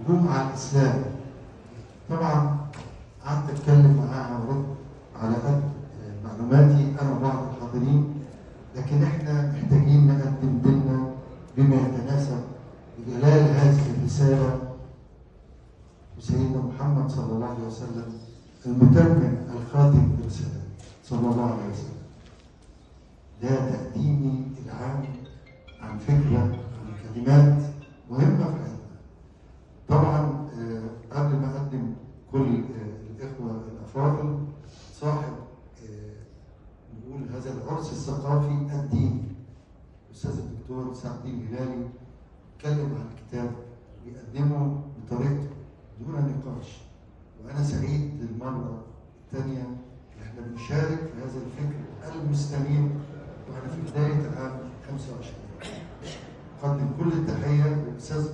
هجوم على الإسلام. طبعا قعدت أتكلم معاها وأرد على قد معلوماتي أنا وبعض الحاضرين، لكن إحنا محتاجين نقدم ديننا بما يتناسب بجلال هذه الرسالة وسيدنا محمد صلى الله عليه وسلم المتمم الخاتم للرسالة صلى الله عليه وسلم. ده تقديمي العام عن فكرة عن كلمات مهمة في حياتنا. طبعا قبل ما أقدم كل الإخوة الأفاضل صاحب نقول هذا العرس الثقافي الديني الأستاذ الدكتور سعد الدين هلالي اتكلم عن الكتاب بيقدمه بطريقته دون نقاش، وأنا سعيد للمرة الثانية إن احنا بنشارك في هذا الفكر المستمر وإحنا في بداية عام 25. أقدم كل التحية للأستاذ